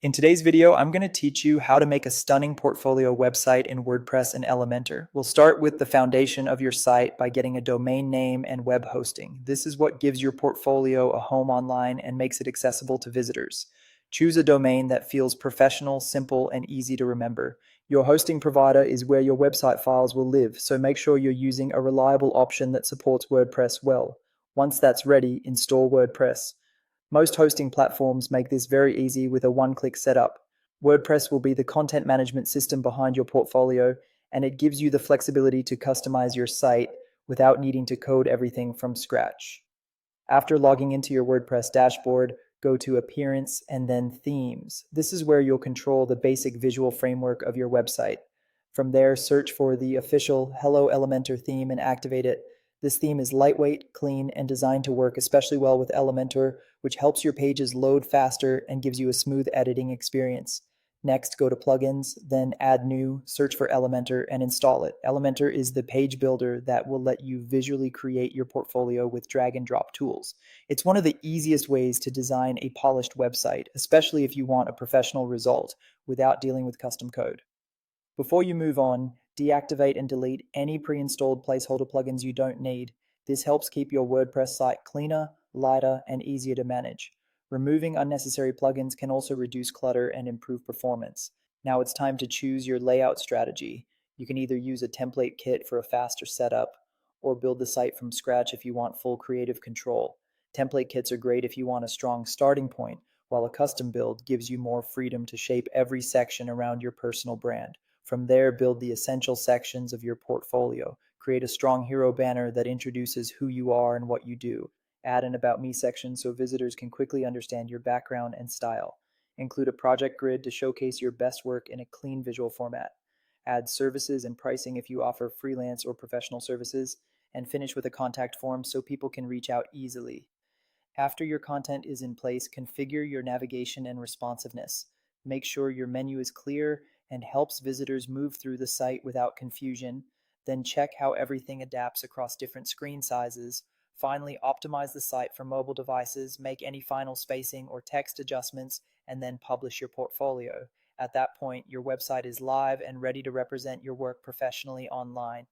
In today's video, I'm going to teach you how to make a stunning portfolio website in WordPress and Elementor. We'll start with the foundation of your site by getting a domain name and web hosting. This is what gives your portfolio a home online and makes it accessible to visitors. Choose a domain that feels professional, simple, and easy to remember. Your hosting provider is where your website files will live, so make sure you're using a reliable option that supports WordPress well. Once that's ready, install WordPress. Most hosting platforms make this very easy with a one-click setup. WordPress will be the content management system behind your portfolio, and it gives you the flexibility to customize your site without needing to code everything from scratch. After logging into your WordPress dashboard, go to Appearance and then Themes. This is where you'll control the basic visual framework of your website. From there, search for the official Hello Elementor theme and activate it. This theme is lightweight, clean, and designed to work especially well with Elementor, which helps your pages load faster and gives you a smooth editing experience. Next, go to Plugins, then Add New, search for Elementor, and install it. Elementor is the page builder that will let you visually create your portfolio with drag and drop tools. It's one of the easiest ways to design a polished website, especially if you want a professional result without dealing with custom code. Before you move on, deactivate and delete any pre-installed placeholder plugins you don't need. This helps keep your WordPress site cleaner, lighter, and easier to manage. Removing unnecessary plugins can also reduce clutter and improve performance. Now it's time to choose your layout strategy. You can either use a template kit for a faster setup, or build the site from scratch if you want full creative control. Template kits are great if you want a strong starting point, while a custom build gives you more freedom to shape every section around your personal brand. From there, build the essential sections of your portfolio. Create a strong hero banner that introduces who you are and what you do. Add an About Me section so visitors can quickly understand your background and style. Include a project grid to showcase your best work in a clean visual format. Add services and pricing if you offer freelance or professional services. And finish with a contact form so people can reach out easily. After your content is in place, configure your navigation and responsiveness. Make sure your menu is clear and helps visitors move through the site without confusion. Then check how everything adapts across different screen sizes. Finally, optimize the site for mobile devices, make any final spacing or text adjustments, and then publish your portfolio. At that point, your website is live and ready to represent your work professionally online.